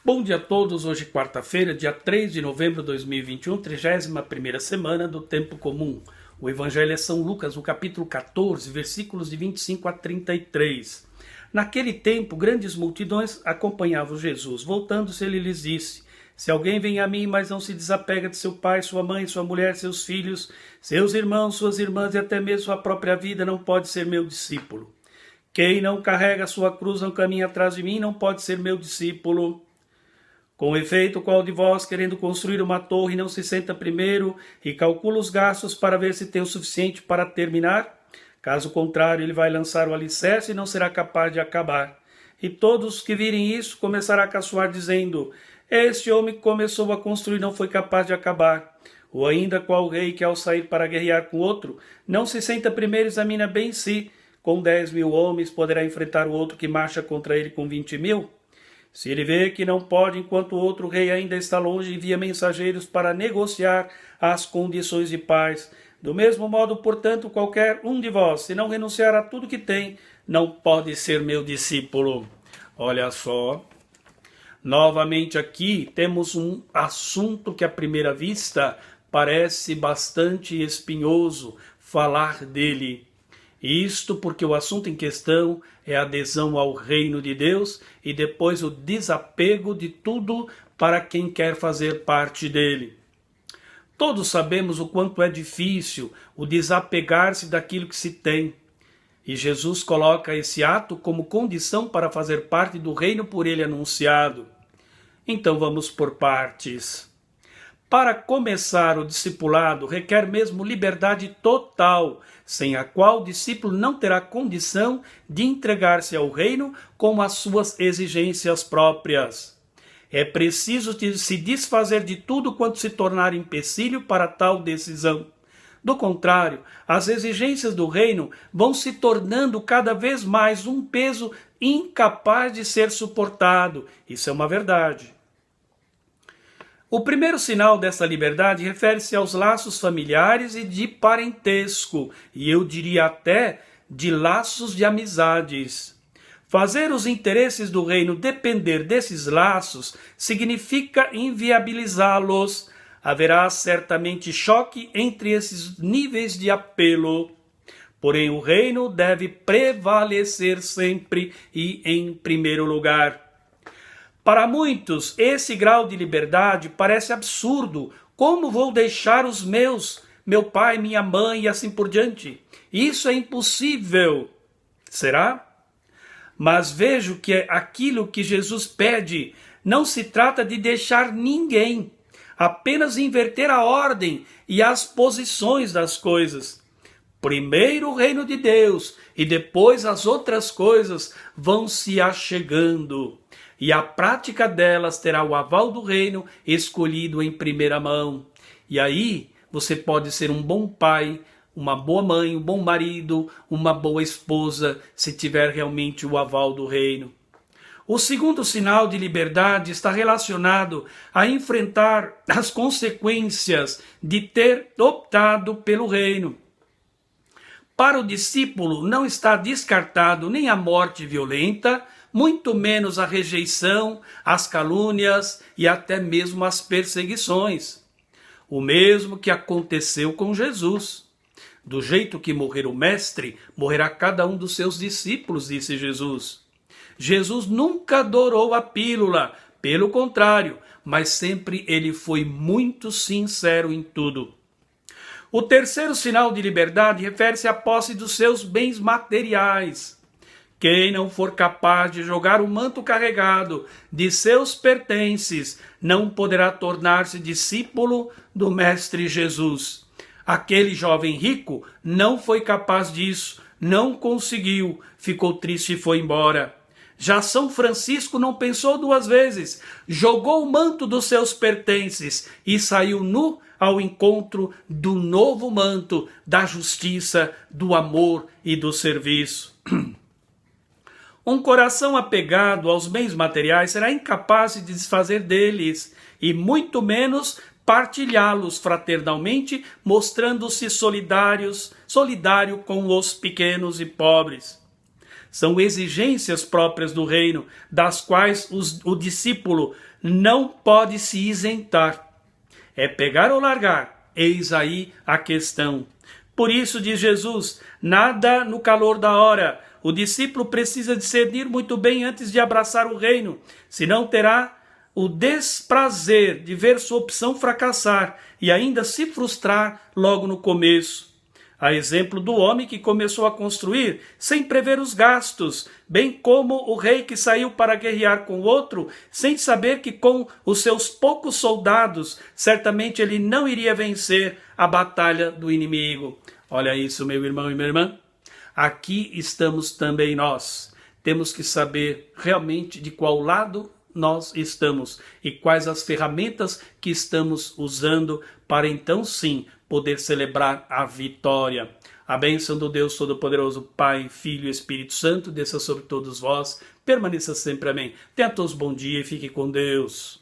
Bom dia a todos, hoje quarta-feira, dia 3 de novembro de 2021, 31ª semana do Tempo Comum. O Evangelho é São Lucas, no capítulo 14, versículos de 25 a 33. Naquele tempo, grandes multidões acompanhavam Jesus. Voltando-se, ele lhes disse: Se alguém vem a mim, mas não se desapega de seu pai, sua mãe, sua mulher, seus filhos, seus irmãos, suas irmãs e até mesmo sua própria vida, não pode ser meu discípulo. Quem não carrega sua cruz, não caminha atrás de mim, não pode ser meu discípulo. Com efeito, qual de vós, querendo construir uma torre, não se senta primeiro e calcula os gastos para ver se tem o suficiente para terminar? Caso contrário, ele vai lançar o alicerce e não será capaz de acabar. E todos que virem isso começarão a caçoar, dizendo: Este homem que começou a construir não foi capaz de acabar. Ou ainda, qual rei que ao sair para guerrear com outro, não se senta primeiro e examina bem se, com 10.000 homens, poderá enfrentar o outro que marcha contra ele com 20.000? Se ele vê que não pode, enquanto o outro rei ainda está longe, envia mensageiros para negociar as condições de paz. Do mesmo modo, portanto, qualquer um de vós, se não renunciar a tudo que tem, não pode ser meu discípulo. Olha só, novamente aqui temos um assunto que à primeira vista parece bastante espinhoso falar dele. Isto porque o assunto em questão é a adesão ao reino de Deus e depois o desapego de tudo para quem quer fazer parte dele. Todos sabemos o quanto é difícil o desapegar-se daquilo que se tem. E Jesus coloca esse ato como condição para fazer parte do reino por ele anunciado. Então vamos por partes. Para começar o discipulado requer mesmo liberdade total, sem a qual o discípulo não terá condição de entregar-se ao reino com as suas exigências próprias. É preciso se desfazer de tudo quanto se tornar empecilho para tal decisão. Do contrário, as exigências do reino vão se tornando cada vez mais um peso incapaz de ser suportado. Isso é uma verdade. O primeiro sinal dessa liberdade refere-se aos laços familiares e de parentesco, e eu diria até de laços de amizades. Fazer os interesses do reino depender desses laços significa inviabilizá-los. Haverá certamente choque entre esses níveis de apelo. Porém, o reino deve prevalecer sempre e em primeiro lugar. Para muitos, esse grau de liberdade parece absurdo. Como vou deixar os meus, meu pai, minha mãe e assim por diante? Isso é impossível. Será? Mas vejo que aquilo que Jesus pede não se trata de deixar ninguém, apenas inverter a ordem e as posições das coisas. Primeiro o reino de Deus e depois as outras coisas vão se achegando. E a prática delas terá o aval do reino escolhido em primeira mão. E aí você pode ser um bom pai, uma boa mãe, um bom marido, uma boa esposa, se tiver realmente o aval do reino. O segundo sinal de liberdade está relacionado a enfrentar as consequências de ter optado pelo reino. Para o discípulo não está descartado nem a morte violenta, muito menos a rejeição, as calúnias e até mesmo as perseguições. O mesmo que aconteceu com Jesus. Do jeito que morrer o mestre, morrerá cada um dos seus discípulos, disse Jesus. Jesus nunca adorou a pílula, pelo contrário, mas sempre ele foi muito sincero em tudo. O terceiro sinal de liberdade refere-se à posse dos seus bens materiais. Quem não for capaz de jogar o manto carregado de seus pertences, não poderá tornar-se discípulo do Mestre Jesus. Aquele jovem rico não foi capaz disso, não conseguiu, ficou triste e foi embora. Já São Francisco não pensou duas vezes, jogou o manto dos seus pertences e saiu nu ao encontro do novo manto da justiça, do amor e do serviço. Um coração apegado aos bens materiais será incapaz de desfazer deles e muito menos partilhá-los fraternalmente, mostrando-se solidário com os pequenos e pobres. São exigências próprias do reino, das quais o discípulo não pode se isentar. É pegar ou largar, eis aí a questão. Por isso, diz Jesus, nada no calor da hora. O discípulo precisa discernir muito bem antes de abraçar o reino, senão terá o desprazer de ver sua opção fracassar e ainda se frustrar logo no começo. A exemplo do homem que começou a construir sem prever os gastos, bem como o rei que saiu para guerrear com outro, sem saber que com os seus poucos soldados, certamente ele não iria vencer a batalha do inimigo. Olha isso, meu irmão e minha irmã. Aqui estamos também nós. Temos que saber realmente de qual lado nós estamos e quais as ferramentas que estamos usando para então sim poder celebrar a vitória. A bênção do Deus Todo-Poderoso, Pai, Filho e Espírito Santo, desça sobre todos vós, permaneça sempre, amém. Tenha todos bom dia e fique com Deus.